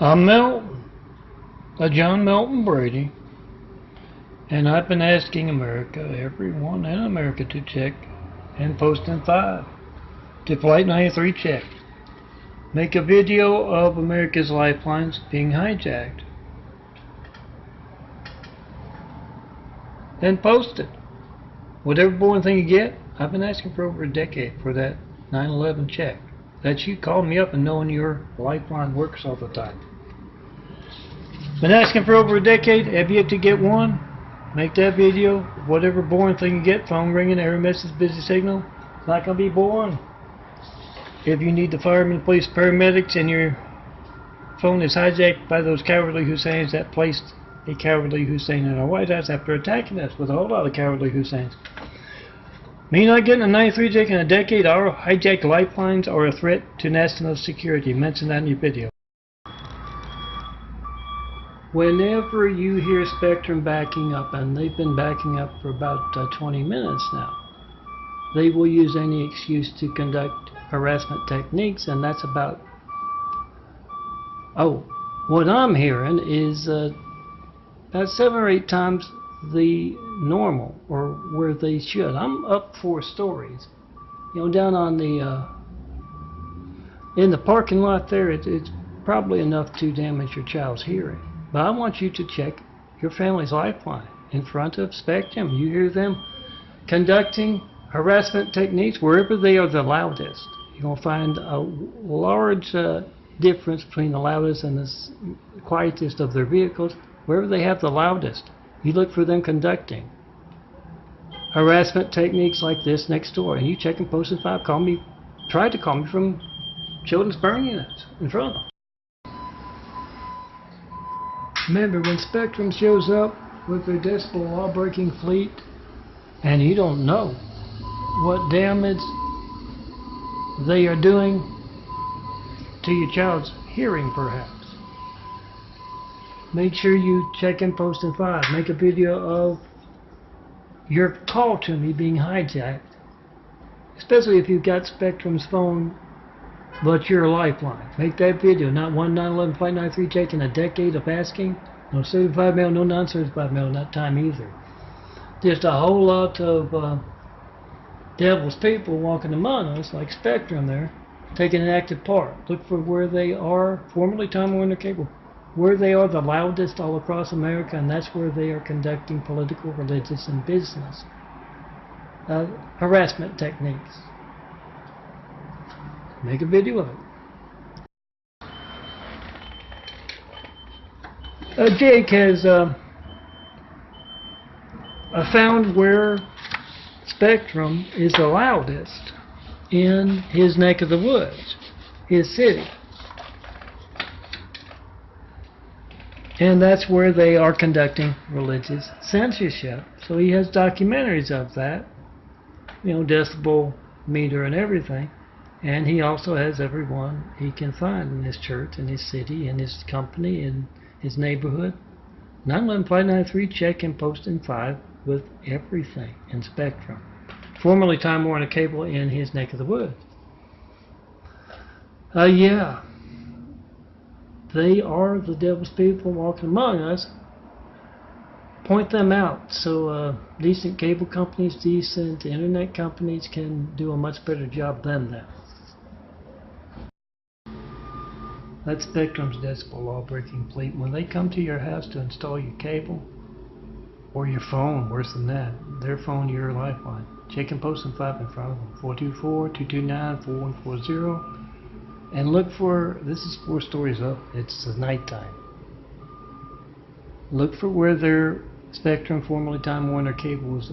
I'm Milton, John Milton Brady, and I've been asking America, everyone in America, to check and post in 5 to Flight 93 check. Make a video of America's lifelines being hijacked. Then post it. Whatever boring thing you get, I've been asking for over a decade for that 9/11 check. That's you calling me up and knowing your lifeline works all the time. Been asking for over a decade, have yet to get one. Make that video. Whatever boring thing you get, phone ringing, error message, busy signal. It's not going to be boring. If you need the firemen, police, paramedics, and your phone is hijacked by those cowardly Husseins that placed a cowardly Hussein in our White House after attacking us with a whole lot of cowardly Husseins. Me not getting a 93 check in a decade, our hijacked lifelines are a threat to national security. Mention that in your video. Whenever you hear Spectrum backing up, and they've been backing up for about 20 minutes now, they will use any excuse to conduct harassment techniques, and that's about, what I'm hearing is about 7 or 8 times the normal, or where they should. I'm up for stories. Down on the, in the parking lot there, it's probably enough to damage your child's hearing. But I want you to check your family's lifeline in front of Spectrum. You hear them conducting harassment techniques wherever they are the loudest. You're going to find a large difference between the loudest and the quietest of their vehicles. Wherever they have the loudest, you look for them conducting harassment techniques like this next door. And you check and post in 5. Call me, try to call me from children's burn units in front of them. Remember, when Spectrum shows up with their decibel law-breaking fleet, and you don't know what damage they are doing to your child's hearing, perhaps, make sure you check and post in 5. Make a video of your call to me being hijacked, especially if you've got Spectrum's phone but your lifeline. Make that video. Not one 9/11 Flight 93 check in a decade of asking. No certified mail, no non-certified mail in that time either. Just a whole lot of devil's people walking among us, like Spectrum there, taking an active part. Look for where they are, formerly Time Warner Cable, where they are the loudest all across America, and that's where they are conducting political, religious, and business harassment techniques. Make a video of it. Jake has found where Spectrum is the loudest in his neck of the woods, his city. And that's where they are conducting religious censorship. So he has documentaries of that, decibel meter and everything. And he also has everyone he can find in his church, in his city, in his company, in his neighborhood. 9/11 Flight 93 check and post in 5 with everything in Spectrum. Formerly Time Warner Cable in his neck of the woods. Yeah. They are the devil's people walking among us. Point them out so decent cable companies, decent internet companies can do a much better job than that. That's Spectrum's decibel law-breaking fleet. When they come to your house to install your cable, or your phone, worse than that, their phone, your lifeline, check and post in 5 in front of them. 424-229-4140. And look for, this is 4 stories up, it's nighttime. Look for where their Spectrum, formerly Time Warner Cable's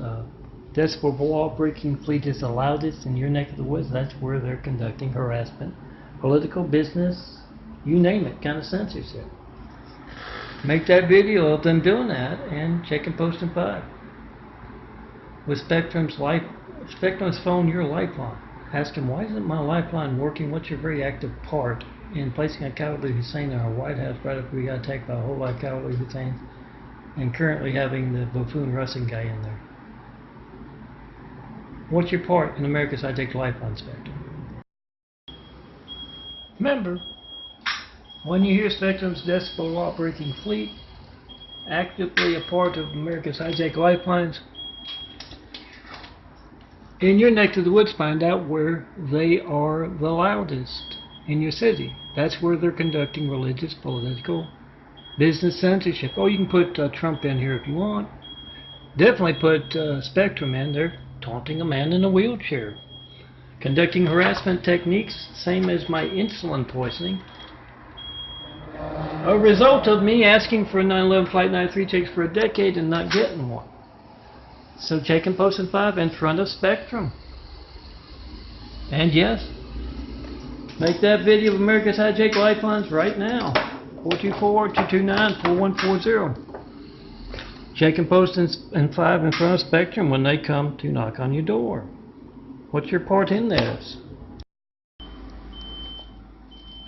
decibel law-breaking fleet is the loudest in your neck of the woods. That's where they're conducting harassment, political, business, you name it, kind of censorship. Make that video of them doing that and check and post in 5. With Spectrum's phone, your lifeline. Ask him, why isn't my lifeline working? What's your very active part in placing a cowardly Hussein in our White House right after we got attacked by a whole lot of cowardly Husseins, and currently having the buffoon Russian guy in there? What's your part in America's hijacked lifeline, Spectrum? Remember, When you hear Spectrum's decibel law-breaking fleet, actively a part of America's hijacked lifelines, in your neck of the woods, find out where they are the loudest in your city. That's where they're conducting religious, political, business censorship. Oh, you can put Trump in here if you want. Definitely put Spectrum in there, taunting a man in a wheelchair. Conducting harassment techniques, same as my insulin poisoning. A result of me asking for a 9/11 Flight 93 checks for a decade and not getting one. So check and post in 5 in front of Spectrum. And yes, make that video of America's Hijacked Lifelines right now. 424-229-4140. Check and post in 5 in front of Spectrum when they come to knock on your door. What's your part in this?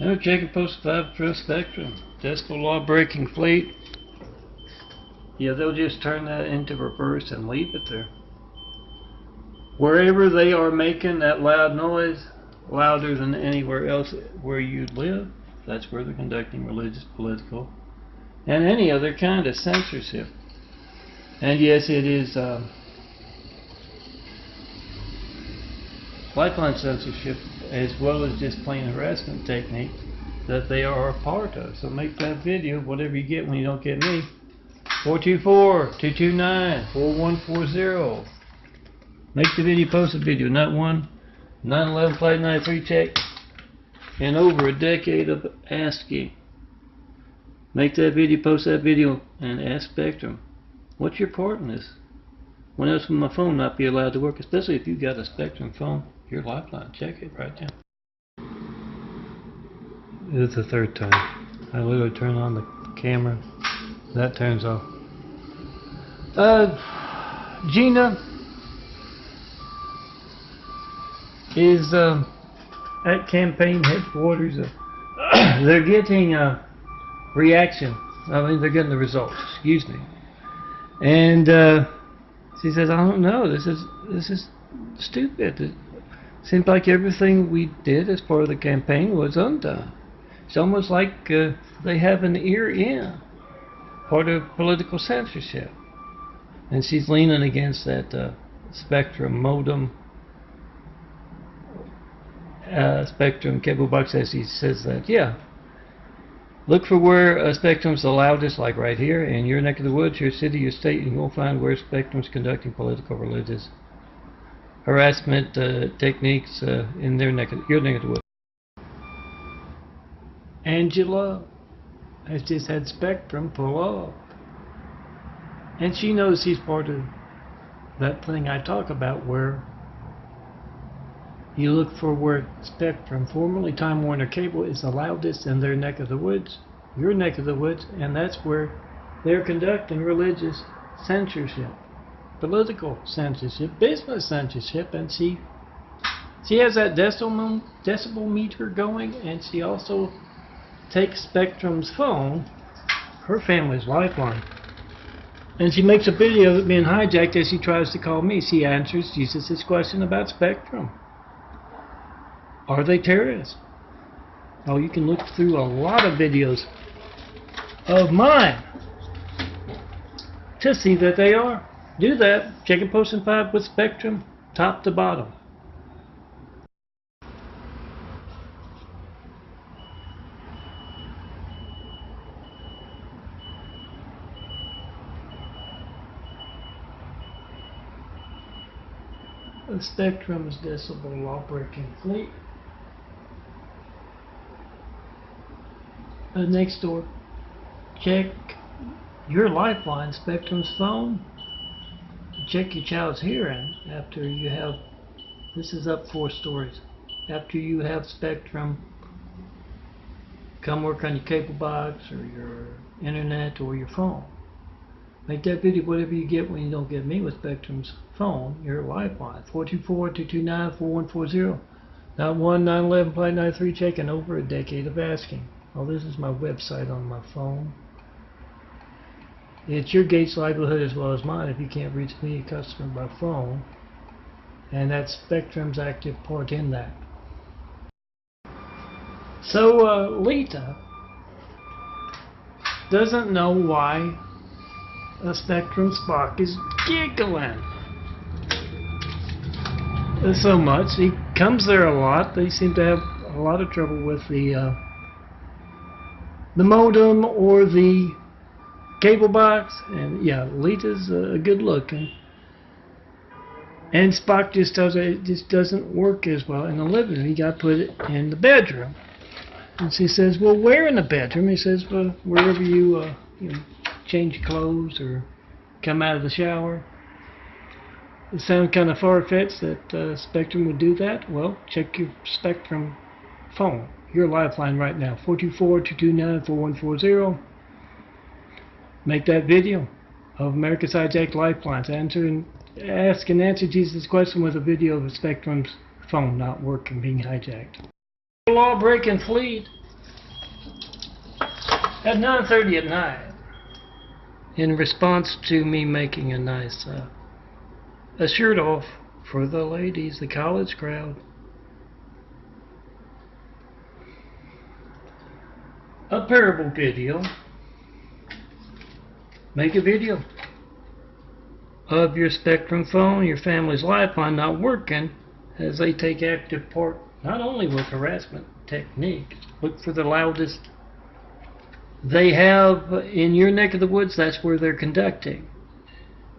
Oh, check and post 5 in front of Spectrum. Decibel law breaking fleet. Yeah, they'll just turn that into reverse and leave it there. Wherever they are making that loud noise, louder than anywhere else where you live, that's where they're conducting religious, political, and any other kind of censorship. And yes, it is lifeline censorship as well as just plain harassment technique that they are a part of. So make that video, whatever you get when you don't get me. 424-229-4140. Make the video, post the video, not one 9/11 Flight 93 check in over a decade of asking. Make that video, post that video, and ask Spectrum, what's your part in this? When else will my phone not be allowed to work? Especially if you've got a Spectrum phone, your lifeline. Check it right now. It's the third time. I literally turn on the camera. That turns off. Gina is at campaign headquarters. They're getting a reaction. I mean, they're getting the results. Excuse me. And she says, "I don't know. This is stupid. It seems like everything we did as part of the campaign was undone. It's almost like they have an ear in." Part of political censorship. And she's leaning against that Spectrum modem, Spectrum cable box, as she says that. Yeah. Look for where Spectrum's the loudest, like right here, in your neck of the woods, your city, your state, and you'll find where Spectrum's conducting political, religious, harassment techniques in your neck of the woods. Angela has just had Spectrum pull up. And she knows she's part of that thing I talk about where you look for where Spectrum, formerly Time Warner Cable, is the loudest in their neck of the woods, your neck of the woods, and that's where they're conducting religious censorship, political censorship, business censorship, and she has that decibel meter going, and she also takes Spectrum's phone, her family's lifeline, and she makes a video of it being hijacked as she tries to call me. She answers Jesus' question about Spectrum. Are they terrorists? Oh, you can look through a lot of videos of mine to see that they are. Do that. Check and post in 5 with Spectrum, top to bottom. The Spectrum's decibel law-breaking fleet. Next door, check your lifeline, Spectrum's phone. Check your child's hearing after you have, this is up 4 stories, after you have Spectrum come work on your cable box or your internet or your phone. Make that video, whatever you get when you don't get me with Spectrum's phone, your lifeline. 424-229-4140. Not one 9/11 Flight 93 check in over a decade of asking. Oh, this is my website on my phone. It's your gate's livelihood as well as mine if you can't reach me, a customer, by phone. And that's Spectrum's active part in that. So, Lita doesn't know why a Spectrum Spock is giggling so much. He comes there a lot. They seem to have a lot of trouble with the modem or the cable box. And yeah, Lita's good looking. And Spock just tells her it just doesn't work as well in the living room. You got to put it in the bedroom. And she says, well, where in the bedroom? He says, well, wherever you change clothes or come out of the shower. It sounds kind of far-fetched that Spectrum would do that. Well, check your Spectrum phone, your lifeline right now, 424-229-4140. Make that video of America's Hijacked Lifelines. Ask and answer Jesus' question with a video of the Spectrum's phone not working, being hijacked. Law-breaking fleet at 9:30 at night. In response to me making a nice a shirt off for the ladies, the college crowd. A parable video. Make a video of your Spectrum phone, your family's lifeline not working, as they take active part not only with harassment techniques. Look for the loudest they have in your neck of the woods. That's where they're conducting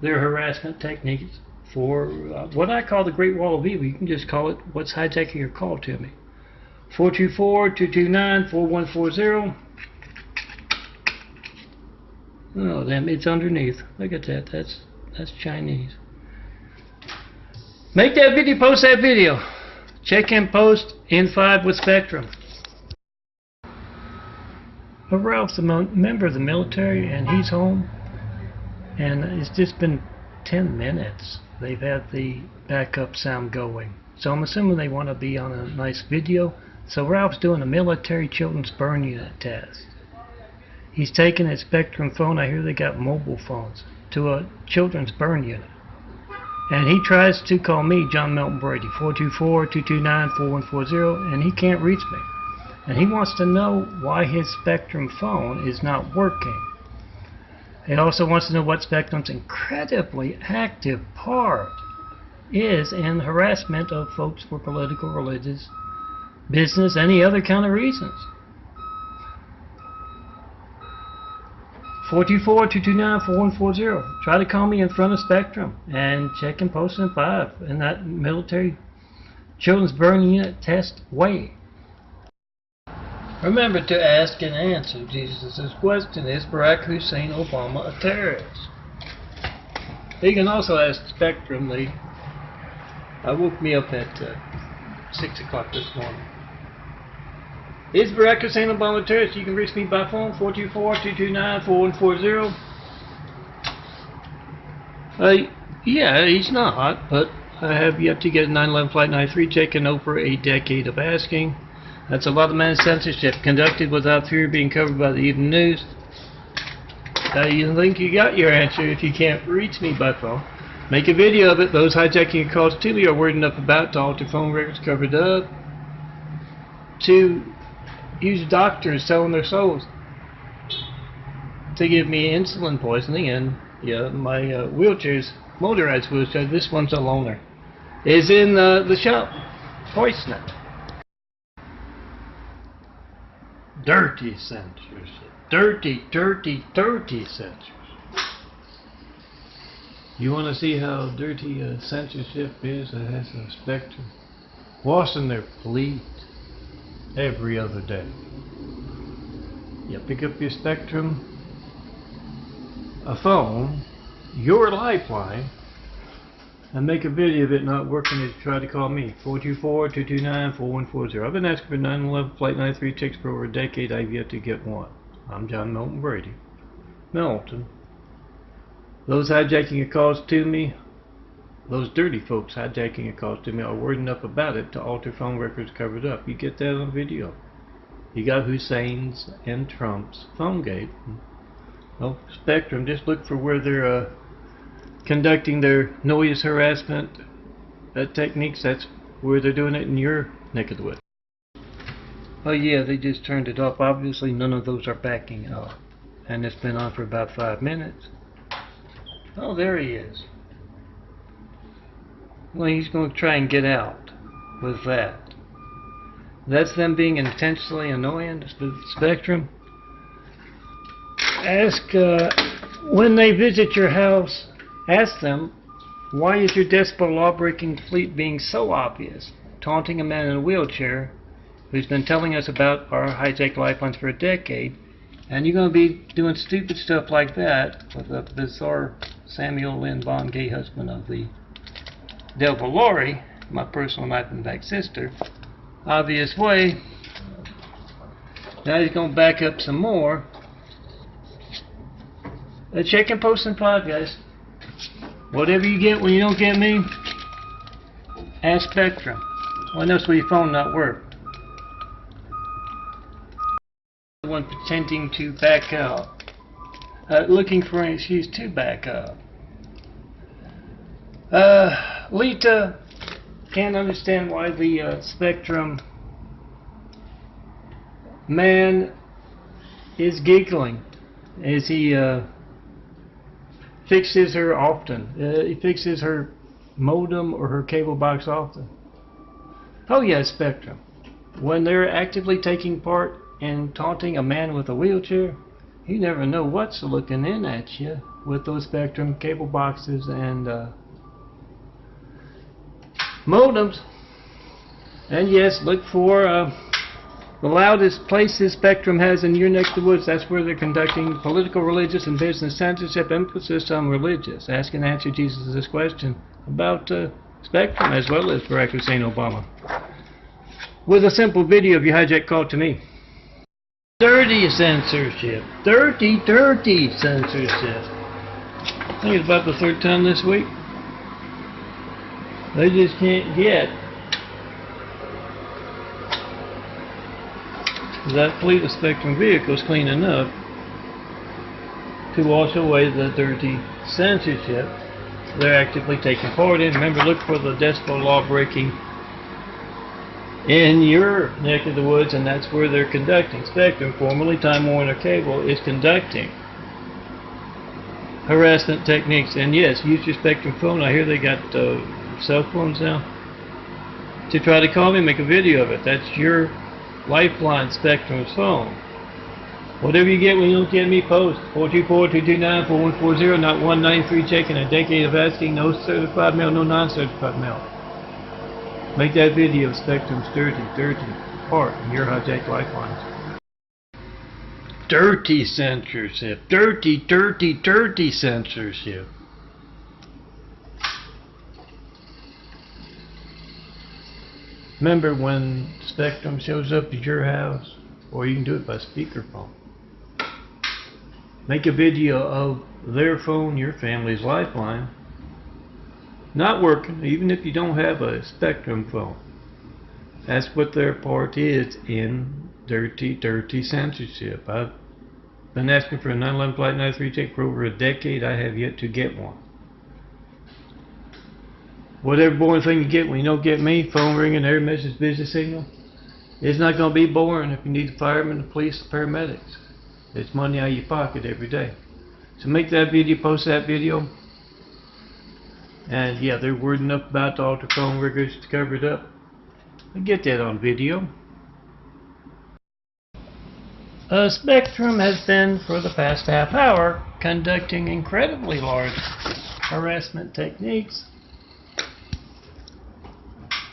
their harassment techniques for what I call the Great Wall of Evil. You can just call it What's Hijacking Your Call to Me. 424-229-4140. Oh, damn, it's underneath. Look at that. That's Chinese. Make that video, post that video. Check and post in 5 with Spectrum. Ralph's a member of the military, and he's home. And it's just been 10 minutes. They've had the backup sound going. So I'm assuming they want to be on a nice video. So Ralph's doing a military children's burn unit test. He's taking his Spectrum phone, I hear they got mobile phones, to a children's burn unit. And he tries to call me, John Melton Brady, 424-229-4140, and he can't reach me. And he wants to know why his Spectrum phone is not working. He also wants to know what Spectrum's incredibly active part is in harassment of folks for political, religious, business, any other kind of reasons. 424-229-4140. Try to call me in front of Spectrum and check and post in 5 in that military children's burn unit test way. Remember to ask and answer Jesus' question, is Barack Hussein Obama a terrorist? You can also ask Spectrum. They woke me up at 6 o'clock this morning. Is Barack Hussein Obama a terrorist? You can reach me by phone, 424-229-4140. Yeah, he's not, but I have yet to get a 9/11 Flight 93 taken over a decade of asking. That's a lot of managed censorship conducted without fear of being covered by the evening news. You think you got your answer if you can't reach me by phone. Make a video of it. Those hijacking your calls to me are worried enough about to alter phone records covered up, to use doctors selling their souls to give me insulin poisoning, and yeah, my wheelchair's motorized wheelchair. This one's a loaner. Is in the shop. Hoisting it. Dirty censorship. Dirty, dirty, dirty censorship. You want to see how dirty censorship is? It has a Spectrum washing their fleet every other day. You pick up your Spectrum, a phone, your lifeline, and make a video of it not working and try to call me, 424-229-4140. I've been asking for 9/11 Flight 93 checks for over a decade. I've yet to get one. I'm John Melton Brady. Melton. Those hijacking your calls to me, those dirty folks hijacking your calls to me, are worried enough about it to alter phone records covered up. You get that on video. You got Hussein's and Trump's phone gate. Well, Spectrum, just look for where they're conducting their noise harassment techniques. That's where they're doing it in your neck of the woods. Oh yeah, they just turned it off. Obviously none of those are backing up. and it's been on for about 5 minutes. Oh, there he is. Well, he's going to try and get out with that. That's them being intentionally annoying with Spectrum. Ask, when they visit your house, ask them, why is your despot law-breaking fleet being so obvious? Taunting a man in a wheelchair who's been telling us about our hijacked lifelines for a decade, and you're going to be doing stupid stuff like that with a bizarre Samuel Lynn Bond, gay husband of the Devil Lori, my personal knife and back sister. Obvious way. Now he's going to back up some more. Check and post and pod, guys. Whatever you get when you don't get me, ask Spectrum. Well, notice will your phone not work. One pretending to back up, looking for an excuse to back up. Lita can't understand why the Spectrum man is giggling as he fixes her often. He fixes her modem or her cable box often. Oh yeah, Spectrum. When they're actively taking part in taunting a man with a wheelchair, you never know what's looking in at you with those Spectrum cable boxes and modems. And yes, look for the loudest places Spectrum has in your neck of the woods. That's where they're conducting political, religious, and business censorship, emphasis on religious. Ask and answer Jesus this question about Spectrum as well as Barack Hussein Obama with a simple video of your hijack call to me. Dirty censorship. Dirty, dirty censorship. I think it's about the 3rd time this week. They just can't get that fleet of Spectrum vehicles clean enough to wash away the dirty censorship they're actively taking part in. Remember, look for the despot law breaking in your neck of the woods, and that's where they're conducting. Spectrum, formerly Time Warner Cable, is conducting harassment techniques. And yes, use your Spectrum phone. I hear they got cell phones now to try to call me, make a video of it. That's your lifeline, Spectrum's phone. Whatever you get when you don't get me, post 424-229-4140, not 193, checking a decade of asking, no certified mail, no non-certified mail. Make that video of Spectrum's dirty, dirty part in your hijacked lifelines. Dirty censorship. Dirty, dirty, dirty censorship. Remember, when Spectrum shows up at your house, or you can do it by speakerphone, make a video of their phone, your family's lifeline, not working, even if you don't have a Spectrum phone. That's what their part is in dirty, dirty censorship. I've been asking for a 9/11 Flight 93 check for over a decade. I have yet to get one. Whatever boring thing you get when you don't get me, phone ringing, error message, busy signal, it's not going to be boring if you need the firemen, the police, the paramedics. It's money out of your pocket every day. So make that video, post that video. And yeah, they're worried enough about the alter phone riggers to cover it up. I'll get that on video. Spectrum has been, for the past half hour, conducting incredibly large harassment techniques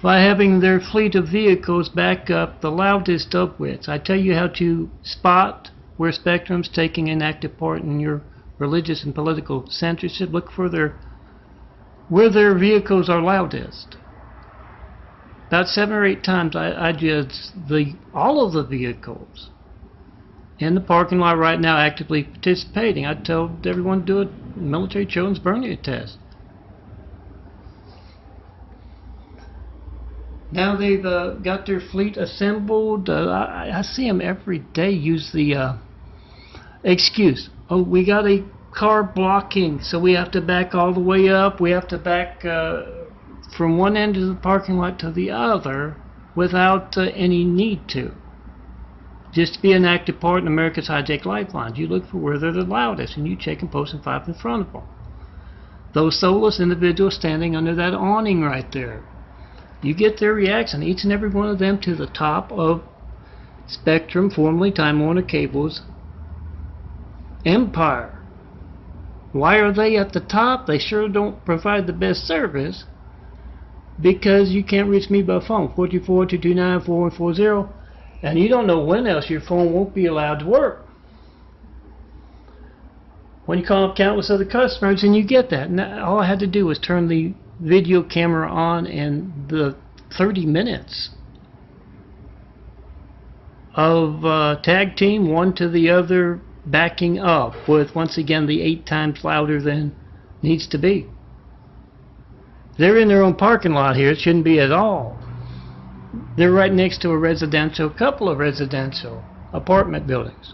by having their fleet of vehicles back up the loudest of which. I tell you how to spot where Spectrum's taking an active part in your religious and political censorship. Look for where their vehicles are loudest. About 7 or 8 times I judged all of the vehicles in the parking lot right now actively participating. I told everyone to do a military children's burn test. Now they've got their fleet assembled. I see them every day use the excuse, oh, we got a car blocking, so we have to back all the way up. We have to back from one end of the parking lot to the other without any need to. Just to be an active part in America's Hijacked Lifelines, you look for where they're the loudest, and you check and post and five in front of them. Those soulless individuals standing under that awning right there. You get their reaction, each and every one of them, to the top of Spectrum, formerly Time Warner Cable's empire. Why are they at the top? They sure don't provide the best service, because you can't reach me by phone, 424-229-4140, and you don't know when else your phone won't be allowed to work. When you call up countless other customers, and you get that. And all I had to do was turn the video camera on, and the 30 minutes of tag team, one to the other, backing up with, once again, the 8 times louder than needs to be. They're in their own parking lot here. It shouldn't be at all. They're right next to a couple of residential apartment buildings.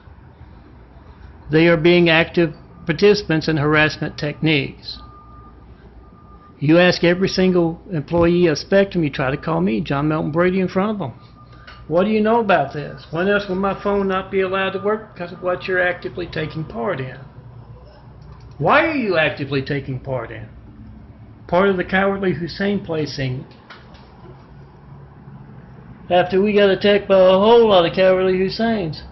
They are being active participants in harassment techniques. You ask every single employee of Spectrum, you try to call me, John Melton Brady, in front of them. What do you know about this? When else will my phone not be allowed to work? Because of what you're actively taking part in. Why are you actively taking part in? Part of the cowardly Hussein placing. After we got attacked by a whole lot of cowardly Husseins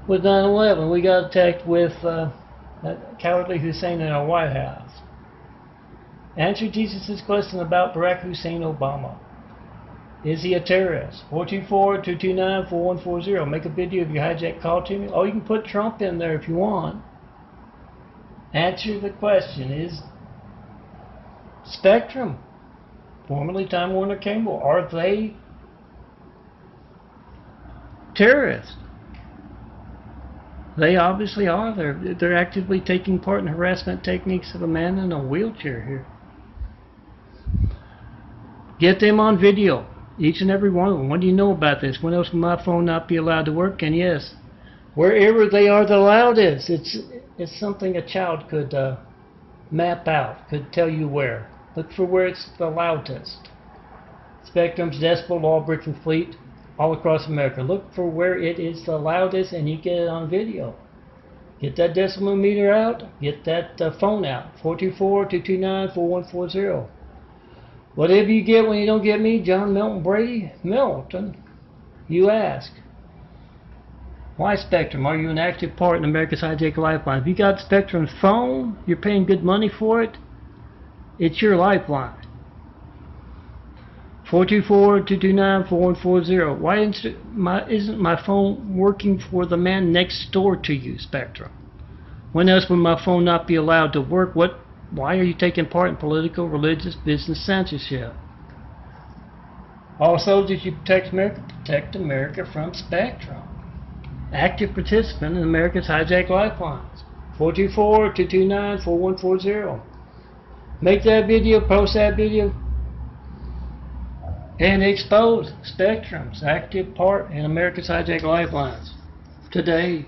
with 9/11, we got attacked with that cowardly Hussein in our White House. Answer Jesus' question about Barack Hussein Obama. Is he a terrorist? 424-229-4140. Make a video of your hijack call to me. Oh, you can put Trump in there if you want. Answer the question. Is Spectrum, formerly Time Warner Cable, are they terrorists? They obviously are. They're actively taking part in harassment techniques of a man in a wheelchair here. Get them on video, each and every one of them. What do you know about this? When else will my phone not be allowed to work? And yes, wherever they are the loudest, it's something a child could map out, could tell you where. Look for where it's the loudest. Spectrum's decibel law-breaking fleet all across America. Look for where it is the loudest, and you get it on video. Get that decibel meter out. Get that phone out. 424-229-4140. Whatever you get when you don't get me, John Melton Brady, Melton, you ask. Why Spectrum? Are you an active part in America's Hijacked Lifeline? If you got Spectrum's phone, you're paying good money for it, it's your lifeline. 424-229-4140. Why isn't my phone working for the man next door to you, Spectrum? When else will my phone not be allowed to work? Why are you taking part in political, religious, business censorship? Also, did you protect America from Spectrum? Active participant in America's Hijacked Lifelines. 424-229-4140. Make that video, post that video, and expose Spectrum's active part in America's Hijacked Lifelines today.